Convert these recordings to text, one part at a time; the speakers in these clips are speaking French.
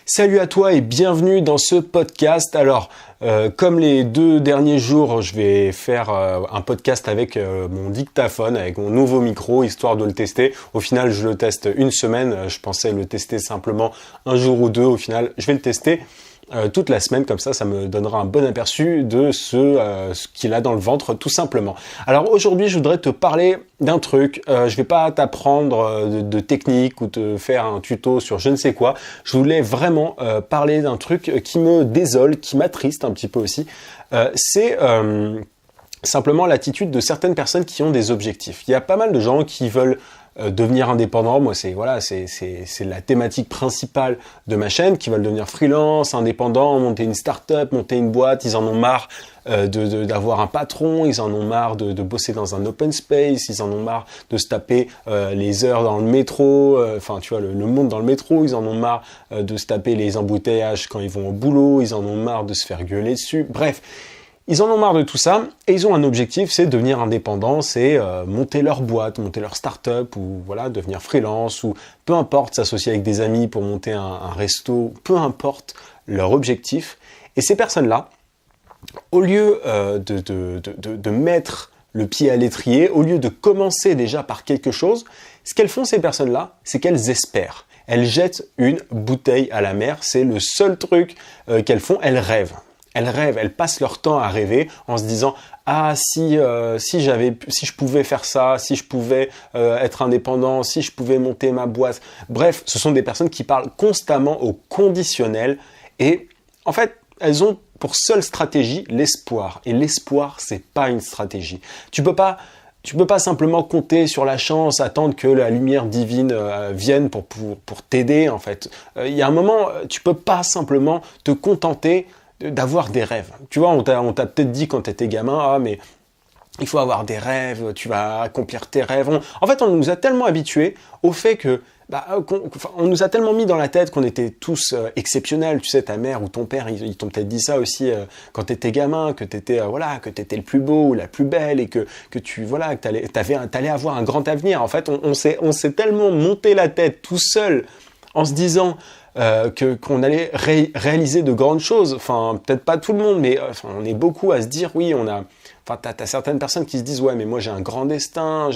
Salut à toi et bienvenue dans ce podcast. Alors, comme les 2 derniers jours, je vais faire un podcast avec mon dictaphone, avec mon nouveau micro, histoire de le tester. Au final, je le teste une semaine. Je pensais le tester simplement un jour ou 2. Au final, je vais le tester toute la semaine, comme ça me donnera un bon aperçu de ce qu'il a dans le ventre, tout simplement. Alors aujourd'hui, je voudrais te parler d'un truc. Je vais pas t'apprendre de technique ou te faire un tuto sur je ne sais quoi. Je voulais vraiment parler d'un truc qui me désole, qui m'attriste un petit peu aussi. C'est simplement l'attitude de certaines personnes qui ont des objectifs. Il y a pas mal de gens qui veulent devenir indépendant. Moi, c'est la thématique principale de ma chaîne, qui veulent devenir freelance, indépendant, monter une start-up, monter une boîte. Ils en ont marre d'avoir un patron, ils en ont marre de bosser dans un open space, ils en ont marre de se taper les heures dans le métro, tu vois, le monde dans le métro, ils en ont marre de se taper les embouteillages quand ils vont au boulot, ils en ont marre de se faire gueuler dessus, bref. Ils en ont marre de tout ça et ils ont un objectif, c'est devenir indépendant, c'est monter leur boîte, monter leur start-up ou voilà, devenir freelance ou peu importe, s'associer avec des amis pour monter un resto, peu importe leur objectif. Et ces personnes-là, au lieu de mettre le pied à l'étrier, au lieu de commencer déjà par quelque chose, ce qu'elles font ces personnes-là, c'est qu'elles espèrent. Elles jettent une bouteille à la mer, c'est le seul truc qu'elles font, elles rêvent. Elles rêvent, elles passent leur temps à rêver en se disant « Ah, si je pouvais faire ça, si je pouvais être indépendant, si je pouvais monter ma boîte. » Bref, ce sont des personnes qui parlent constamment au conditionnel et en fait, elles ont pour seule stratégie l'espoir. Et l'espoir, c'est pas une stratégie. Tu peux pas simplement compter sur la chance, attendre que la lumière divine vienne pour t'aider en fait. Il y a un moment, tu peux pas simplement te contenter d'avoir des rêves. Tu vois, on t'a peut-être dit quand tu étais gamin, ah mais il faut avoir des rêves, tu vas accomplir tes rêves. En fait, on nous a tellement habitués au fait que, on nous a tellement mis dans la tête qu'on était tous exceptionnels. Tu sais, ta mère ou ton père, ils t'ont peut-être dit ça aussi quand tu étais gamin, que tu étais le plus beau ou la plus belle et que t'allais avoir un grand avenir. En fait, on s'est tellement monté la tête tout seul en se disant qu'on allait réaliser de grandes choses. Enfin, peut-être pas tout le monde, mais on est beaucoup à se dire, oui, t'as certaines personnes qui se disent, ouais, mais moi j'ai un grand destin,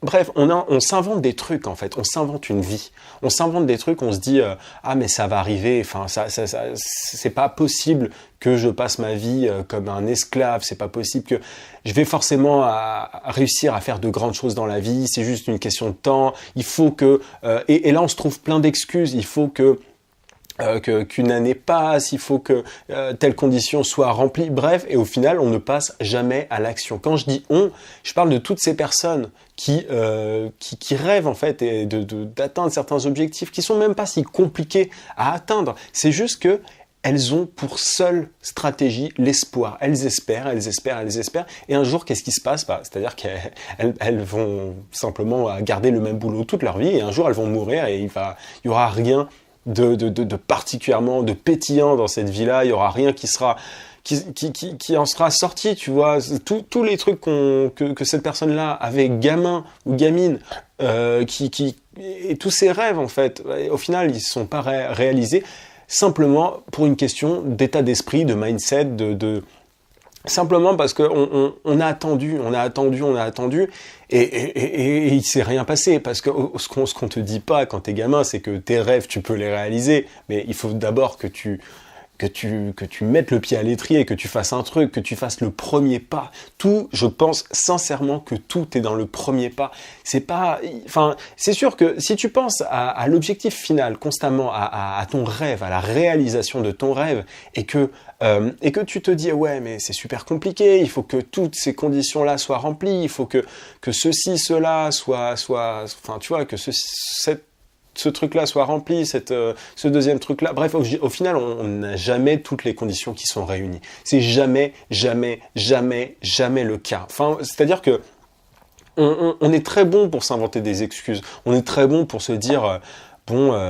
Bref, on s'invente des trucs en fait, on s'invente une vie. On s'invente des trucs, on se dit, ah mais ça va arriver, c'est pas possible que je passe ma vie comme un esclave, c'est pas possible que je vais forcément réussir à faire de grandes choses dans la vie, c'est juste une question de temps, il faut que... et là on se trouve plein d'excuses, il faut qu'une année passe, il faut que telle condition soit remplie, bref, et au final, on ne passe jamais à l'action. Quand je dis on, je parle de toutes ces personnes qui rêvent en fait d'atteindre certains objectifs qui sont même pas si compliqués à atteindre. C'est juste que elles ont pour seule stratégie l'espoir. Elles espèrent. Et un jour, qu'est-ce qui se passe ? C'est-à-dire qu'elles vont simplement garder le même boulot toute leur vie et un jour, elles vont mourir et il y aura rien de particulièrement de pétillant dans cette vie-là, il y aura rien qui en sera sorti, tu vois, tous les trucs que cette personne-là avait gamin ou gamine, et tous ses rêves en fait, au final ils ne sont pas réalisés, simplement pour une question d'état d'esprit, de mindset, simplement parce qu'on a attendu et il s'est rien passé parce que ce qu'on te dit pas quand t'es gamin, c'est que tes rêves tu peux les réaliser, mais il faut d'abord que tu mettes le pied à l'étrier, que tu fasses un truc, que tu fasses le premier pas. Tout, je pense sincèrement que tout est dans le premier pas. C'est sûr que si tu penses à l'objectif final constamment, à ton rêve, à la réalisation de ton rêve, et que tu te dis ouais mais c'est super compliqué, il faut que toutes ces conditions-là soient remplies, il faut que ceci, cela soit, tu vois, que ce truc-là soit rempli, ce deuxième truc-là. Bref, au final, on n'a jamais toutes les conditions qui sont réunies. C'est jamais le cas. Enfin, c'est-à-dire que on est très bon pour s'inventer des excuses. On est très bon pour se dire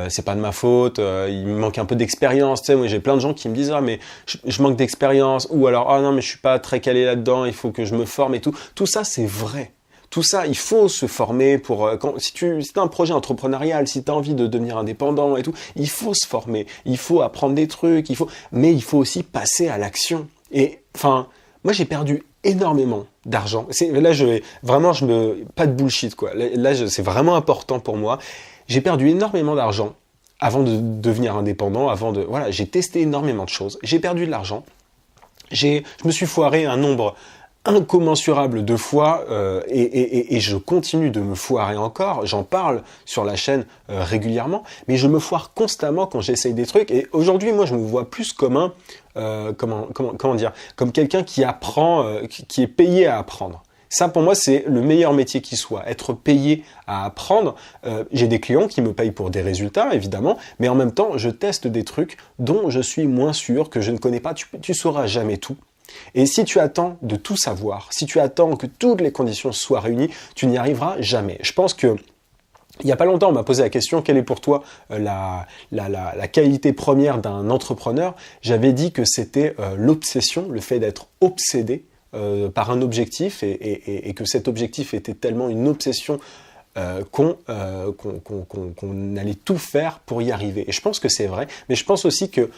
c'est pas de ma faute, il me manque un peu d'expérience. Tu sais, moi j'ai plein de gens qui me disent ah mais je manque d'expérience, ou alors ah non mais je suis pas très calé là-dedans, il faut que je me forme et tout. Tout ça c'est vrai. Tout ça, il faut se former pour si t'as un projet entrepreneurial, si t'as envie de devenir indépendant et tout, il faut se former, il faut apprendre des trucs, mais il faut aussi passer à l'action. Et enfin, moi j'ai perdu énormément d'argent. Pas de bullshit quoi. C'est vraiment important pour moi. J'ai perdu énormément d'argent avant de devenir indépendant, j'ai testé énormément de choses. J'ai perdu de l'argent. Je me suis foiré un nombre incommensurable de fois et je continue de me foirer encore. J'en parle sur la chaîne régulièrement, mais je me foire constamment quand j'essaye des trucs. Et aujourd'hui, moi, je me vois plus comme comme quelqu'un qui apprend, qui est payé à apprendre. Ça, pour moi, c'est le meilleur métier qui soit, être payé à apprendre. J'ai des clients qui me payent pour des résultats, évidemment, mais en même temps, je teste des trucs dont je suis moins sûr, que je ne connais pas. Tu sauras jamais tout. Et si tu attends de tout savoir, si tu attends que toutes les conditions soient réunies, tu n'y arriveras jamais. Je pense que il n'y a pas longtemps, on m'a posé la question, quelle est pour toi la qualité première d'un entrepreneur? J'avais dit que c'était l'obsession, le fait d'être obsédé par un objectif et que cet objectif était tellement une obsession qu'on allait tout faire pour y arriver. Et je pense que c'est vrai, mais je pense aussi que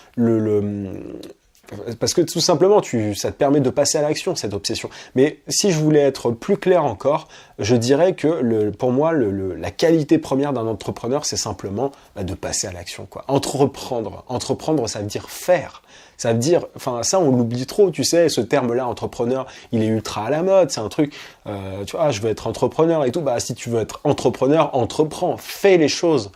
parce que tout simplement, ça te permet de passer à l'action, cette obsession. Mais si je voulais être plus clair encore, je dirais que pour moi, la qualité première d'un entrepreneur, c'est simplement de passer à l'action, quoi. Entreprendre, ça veut dire faire. Ça veut dire, ça on l'oublie trop, tu sais, ce terme-là, entrepreneur, il est ultra à la mode, c'est un truc, tu vois, je veux être entrepreneur et tout, si tu veux être entrepreneur, entreprends, fais les choses,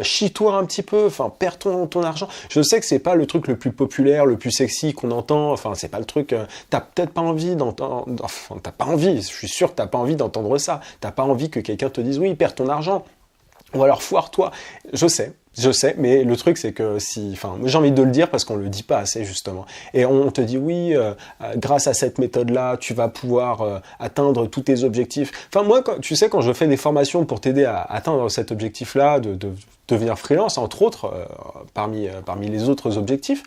chie-toi un petit peu, perds ton argent. Je sais que c'est pas le truc le plus populaire, le plus sexy qu'on entend, c'est pas le truc, t'as peut-être pas envie d'entendre, je suis sûr que t'as pas envie d'entendre ça, t'as pas envie que quelqu'un te dise oui, perds ton argent, ou alors foire-toi, je sais, mais le truc c'est que j'ai envie de le dire parce qu'on le dit pas assez justement. Et on te dit oui, grâce à cette méthode-là, tu vas pouvoir atteindre tous tes objectifs. Moi, quand je fais des formations pour t'aider à atteindre cet objectif-là, de devenir freelance, entre autres, parmi les autres objectifs,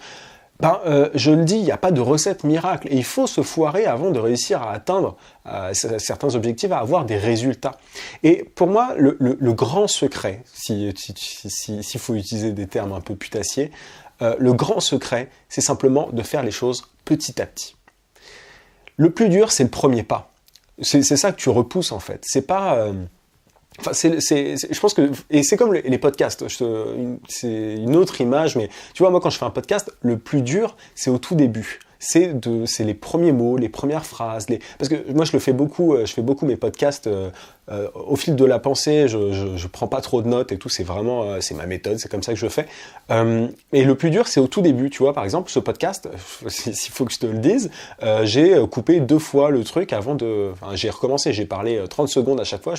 je le dis, il n'y a pas de recette miracle. Et il faut se foirer avant de réussir à atteindre certains objectifs, à avoir des résultats. Et pour moi, le grand secret, s'il faut utiliser des termes un peu putassiers, le grand secret, c'est simplement de faire les choses petit à petit. Le plus dur, c'est le premier pas. C'est ça que tu repousses en fait. C'est pas... je pense que, et c'est comme les podcasts, c'est une autre image, mais tu vois, moi quand je fais un podcast, le plus dur, c'est au tout début. C'est les premiers mots, les premières phrases, parce que moi je fais beaucoup mes podcasts au fil de la pensée, je prends pas trop de notes et tout, c'est vraiment, c'est ma méthode, c'est comme ça que je fais. Et le plus dur, c'est au tout début, tu vois, par exemple, ce podcast, s'il faut que je te le dise, j'ai coupé 2 fois le truc j'ai recommencé, j'ai parlé 30 secondes à chaque fois,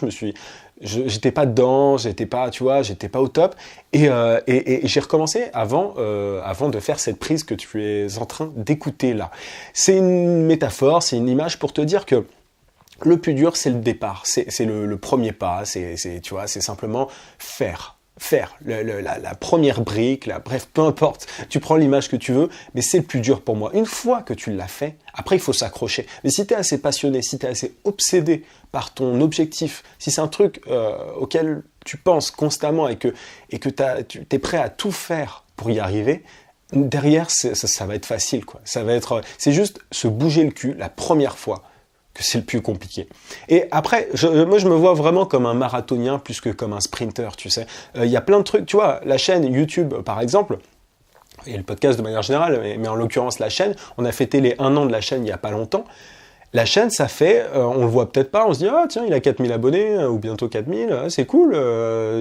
j'étais pas dedans, j'étais pas au top, et j'ai recommencé avant de faire cette prise que tu es en train d'écouter là. C'est une métaphore, c'est une image pour te dire que le plus dur, c'est le départ, c'est le premier pas, c'est simplement faire la première brique, bref, peu importe, tu prends l'image que tu veux, mais c'est le plus dur pour moi. Une fois que tu l'as fait, après il faut s'accrocher. Mais si tu es assez passionné, si tu es assez obsédé par ton objectif, si c'est un truc auquel tu penses constamment et que tu es prêt à tout faire pour y arriver, derrière ça va être facile, quoi. C'est juste se bouger le cul la première fois que c'est le plus compliqué. Et après, moi je me vois vraiment comme un marathonien plus que comme un sprinter, tu sais. Il y a plein de trucs, tu vois, la chaîne YouTube par exemple, et le podcast de manière générale, mais en l'occurrence la chaîne, on a fêté les 1 an de la chaîne il n'y a pas longtemps. La chaîne, ça fait, on le voit peut-être pas, on se dit, ah tiens, il a 4000 abonnés, ou bientôt 4000, c'est cool,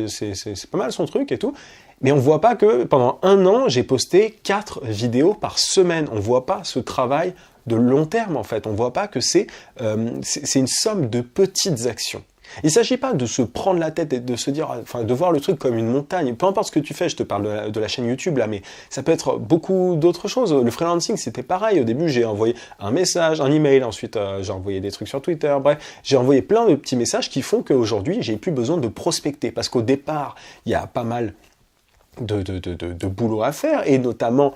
c'est pas mal son truc et tout. Mais on voit pas que pendant 1 an, j'ai posté 4 vidéos par semaine. On voit pas ce travail de long terme en fait. On voit pas que c'est une somme de petites actions. Il ne s'agit pas de se prendre la tête et de se dire, de voir le truc comme une montagne. Peu importe ce que tu fais, je te parle de la chaîne YouTube là, mais ça peut être beaucoup d'autres choses. Le freelancing, c'était pareil. Au début, j'ai envoyé un message, un email, ensuite j'ai envoyé des trucs sur Twitter, bref, j'ai envoyé plein de petits messages qui font qu'aujourd'hui, j'ai plus besoin de prospecter. Parce qu'au départ, il y a pas mal de boulot à faire, et notamment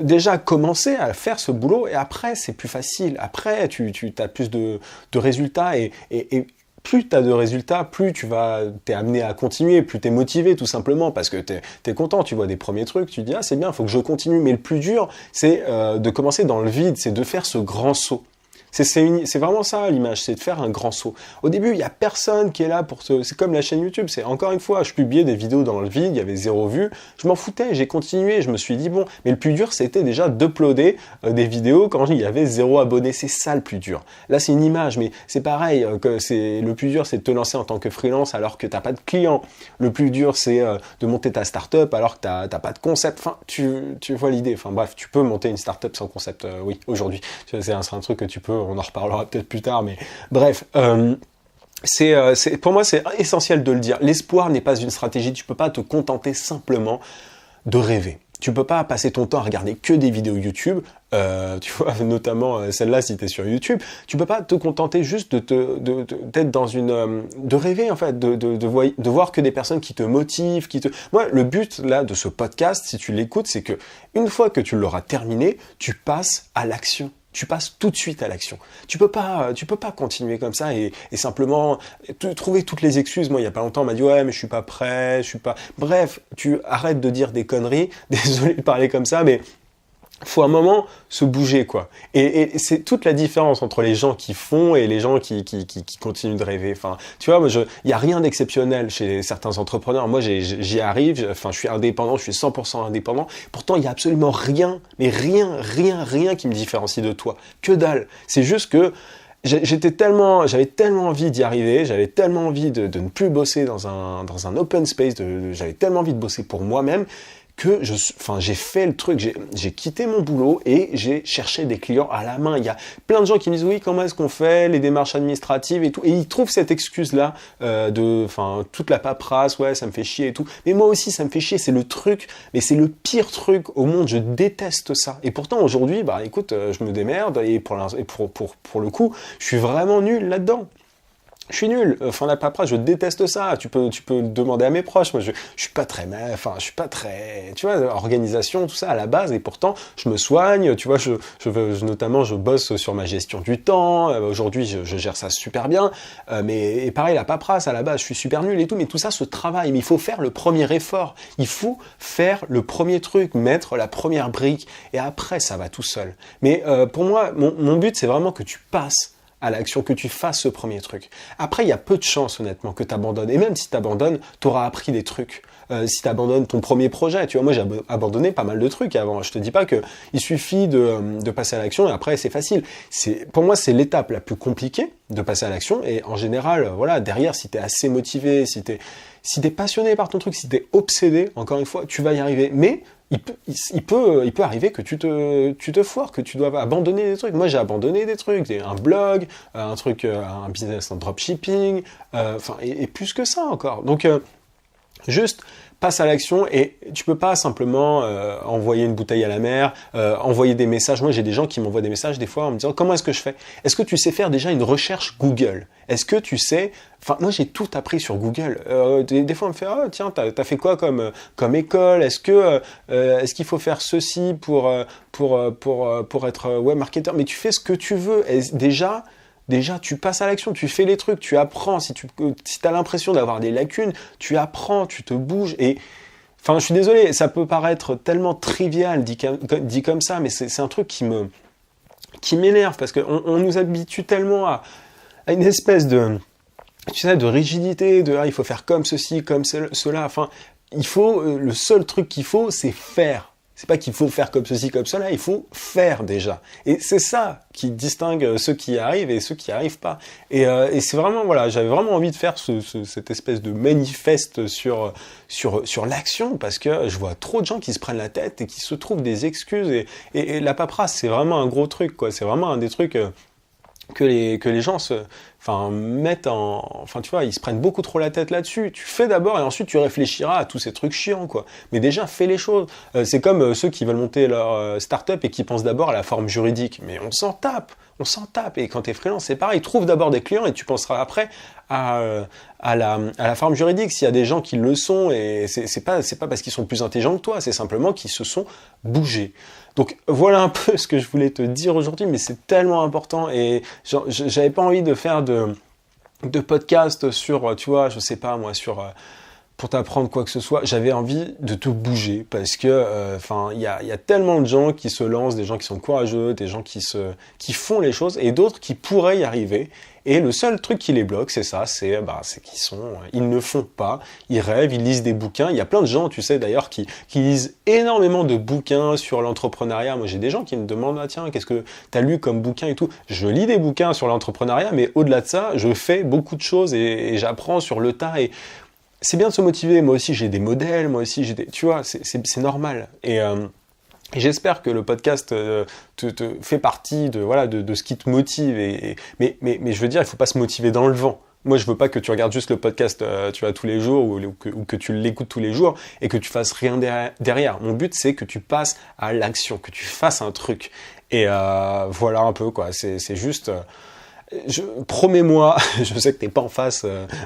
déjà commencer à faire ce boulot et après c'est plus facile. Après tu as plus de résultats et plus tu as de résultats, plus t'es amené à continuer, plus tu es motivé tout simplement parce que tu es content, tu vois des premiers trucs, tu dis ah c'est bien, il faut que je continue. Mais le plus dur c'est de commencer dans le vide, c'est de faire ce grand saut. C'est vraiment ça l'image, c'est de faire un grand saut. Au début, il n'y a personne qui est là pour c'est comme la chaîne YouTube, c'est encore une fois, je publiais des vidéos dans le vide, il y avait 0 vues, je m'en foutais, j'ai continué, je me suis dit bon, mais le plus dur c'était déjà d'uploader des vidéos quand il y avait 0 abonnés, c'est ça le plus dur. Là c'est une image, mais c'est pareil, le plus dur c'est de te lancer en tant que freelance alors que t'as pas de clients. Le plus dur c'est de monter ta start-up alors que t'as pas de concept, enfin tu vois l'idée, enfin bref, tu peux monter une start-up sans concept, oui, aujourd'hui, c'est un truc que tu peux, on en reparlera peut-être plus tard, mais bref, pour moi c'est essentiel de le dire. L'espoir n'est pas une stratégie, tu peux pas te contenter simplement de rêver. Tu peux pas passer ton temps à regarder que des vidéos YouTube, tu vois, notamment celle-là si tu es sur YouTube. Tu peux pas te contenter juste d'être dans de rêver en fait, de voir que des personnes qui te motivent, Moi, le but là de ce podcast, si tu l'écoutes, c'est que une fois que tu l'auras terminé, tu passes à l'action. Tu passes tout de suite à l'action. Tu peux pas continuer comme ça et simplement trouver toutes les excuses. Moi, il y a pas longtemps, on m'a dit ouais, mais je suis pas prêt, je suis pas. Bref, tu arrêtes de dire des conneries. Désolé de parler comme ça, mais faut un moment se bouger quoi. Et c'est toute la différence entre les gens qui font et les gens qui continuent de rêver. Enfin, tu vois, il y a rien d'exceptionnel chez certains entrepreneurs. Moi, j'y arrive. Enfin, je suis indépendant, je suis 100% indépendant. Pourtant, il y a absolument rien, mais rien qui me différencie de toi. Que dalle. C'est juste que j'avais tellement envie d'y arriver, j'avais tellement envie de ne plus bosser dans un open space, j'avais tellement envie de bosser pour moi-même que j'ai fait le truc, j'ai quitté mon boulot et j'ai cherché des clients à la main. Il y a plein de gens qui me disent oui, comment est-ce qu'on fait, les démarches administratives et tout, et ils trouvent cette excuse-là toute la paperasse, ouais, ça me fait chier et tout. Mais moi aussi, ça me fait chier, c'est le truc, mais c'est le pire truc au monde. Je déteste ça. Et pourtant aujourd'hui, bah écoute, je me démerde et pour le coup, je suis vraiment nul là-dedans. Je suis nul. Enfin, la paperasse, je déteste ça. Tu peux le demander à mes proches. Moi, je suis pas très, tu vois, organisation, tout ça à la base. Et pourtant, je me soigne. Tu vois, notamment, je bosse sur ma gestion du temps. Aujourd'hui, je gère ça super bien. Mais pareil, la paperasse, à la base, je suis super nul et tout. Mais tout ça se travaille. Mais il faut faire le premier effort. Il faut faire le premier truc, mettre la première brique. Et après, ça va tout seul. Mais pour moi, mon but, c'est vraiment que tu passes à l'action, que tu fasses ce premier truc. Après, il y a peu de chances, honnêtement, que tu abandonnes. Et même si tu abandonnes, tu auras appris des trucs. Si tu abandonnes ton premier projet, tu vois, moi j'ai abandonné pas mal de trucs avant. Je te dis pas que il suffit de passer à l'action et après c'est facile. Pour moi, c'est l'étape la plus compliquée de passer à l'action. Et en général, voilà, derrière, si tu es assez motivé, si t'es passionné par ton truc, si tu es obsédé, encore une fois, tu vas y arriver. Mais il peut arriver que tu te foires, que tu dois abandonner des trucs. Moi, j'ai abandonné des trucs, un blog, un business en dropshipping, et plus que ça encore. Donc, juste passe à l'action et tu peux pas simplement envoyer une bouteille à la mer, envoyer des messages. Moi, j'ai des gens qui m'envoient des messages des fois en me disant comment est-ce que je fais ? Est-ce que tu sais faire déjà une recherche Google ? Est-ce que tu sais... Enfin, moi, j'ai tout appris sur Google. Des fois, on me fait ah tiens, t'as fait quoi comme école ? Est-ce qu'il faut faire ceci pour être web marketeur ? Mais tu fais ce que tu veux. Déjà, tu passes à l'action, tu fais les trucs, tu apprends. Si tu as l'impression d'avoir des lacunes, tu apprends, tu te bouges. Et enfin, je suis désolé, ça peut paraître tellement trivial dit comme ça, mais c'est un truc qui m'énerve parce qu'on nous habitue tellement à une espèce de rigidité, il faut faire comme ceci, comme cela. Enfin, le seul truc qu'il faut, c'est faire. C'est pas qu'il faut faire comme ceci, comme cela, il faut faire déjà. Et c'est ça qui distingue ceux qui y arrivent et ceux qui n'y arrivent pas. Et c'est vraiment, voilà, j'avais vraiment envie de faire cette espèce de manifeste sur l'action, parce que je vois trop de gens qui se prennent la tête et qui se trouvent des excuses. Et la paperasse, c'est vraiment un gros truc, quoi. C'est vraiment un des trucs que les gens tu vois, ils se prennent beaucoup trop la tête là-dessus. Tu fais d'abord et ensuite tu réfléchiras à tous ces trucs chiants, quoi. Mais déjà, fais les choses. C'est comme ceux qui veulent monter leur start-up et qui pensent d'abord à la forme juridique. Mais on s'en tape. Et quand t'es freelance, c'est pareil. Trouve d'abord des clients et tu penseras après à la forme juridique. S'il y a des gens qui le sont, et c'est pas parce qu'ils sont plus intelligents que toi, c'est simplement qu'ils se sont bougés. Donc voilà un peu ce que je voulais te dire aujourd'hui, mais c'est tellement important et j'avais pas envie de faire de podcast sur, tu vois, je sais pas moi, pour t'apprendre quoi que ce soit, j'avais envie de te bouger parce que, il y a tellement de gens qui se lancent, des gens qui sont courageux, des gens qui font les choses et d'autres qui pourraient y arriver. Et le seul truc qui les bloque, c'est ils ne font pas, ils rêvent, ils lisent des bouquins. Il y a plein de gens, tu sais d'ailleurs, qui lisent énormément de bouquins sur l'entrepreneuriat. Moi, j'ai des gens qui me demandent, tiens, qu'est-ce que t'as lu comme bouquin et tout. Je lis des bouquins sur l'entrepreneuriat, mais au-delà de ça, je fais beaucoup de choses et j'apprends sur le tas et c'est bien de se motiver. Moi aussi, j'ai des modèles. Moi aussi, tu vois, c'est normal. Et j'espère que le podcast te fait partie de ce qui te motive. Mais je veux dire, il faut pas se motiver dans le vent. Moi, je veux pas que tu regardes juste le podcast, tu vois, tous les jours ou que tu l'écoutes tous les jours et que tu fasses rien derrière. Mon but, c'est que tu passes à l'action, que tu fasses un truc. Et voilà un peu, quoi. C'est juste... promets-moi, je sais que t'es pas en face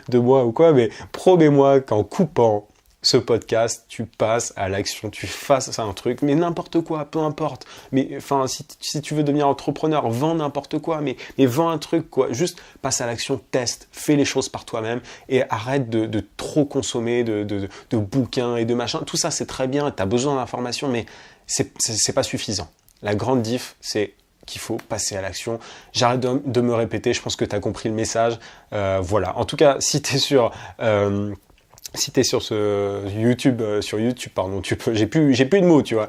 de moi ou quoi, mais promets-moi qu'en coupant ce podcast, tu passes à l'action, tu fasses un truc, mais n'importe quoi, peu importe. Mais enfin, si tu veux devenir entrepreneur, vends n'importe quoi, mais vends un truc, quoi. Juste passe à l'action, teste, fais les choses par toi-même et arrête de trop consommer de bouquins et de machins. Tout ça, c'est très bien, t'as besoin d'informations, mais c'est pas suffisant. La grande diff, c'est qu'il faut passer à l'action. J'arrête de me répéter, je pense que tu as compris le message. Voilà. En tout cas, si tu es sur YouTube, pardon, j'ai plus de mots, tu vois.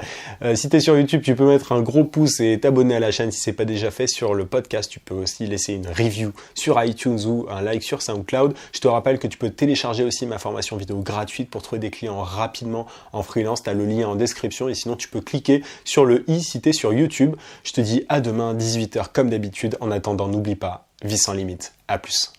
Si t'es sur YouTube, tu peux mettre un gros pouce et t'abonner à la chaîne si c'est pas déjà fait. Sur le podcast, tu peux aussi laisser une review sur iTunes ou un like sur SoundCloud. Je te rappelle que tu peux télécharger aussi ma formation vidéo gratuite pour trouver des clients rapidement en freelance. T'as le lien en description et sinon tu peux cliquer sur le i si t'es sur YouTube. Je te dis à demain 18h comme d'habitude. En attendant, n'oublie pas, vie sans limite. À plus.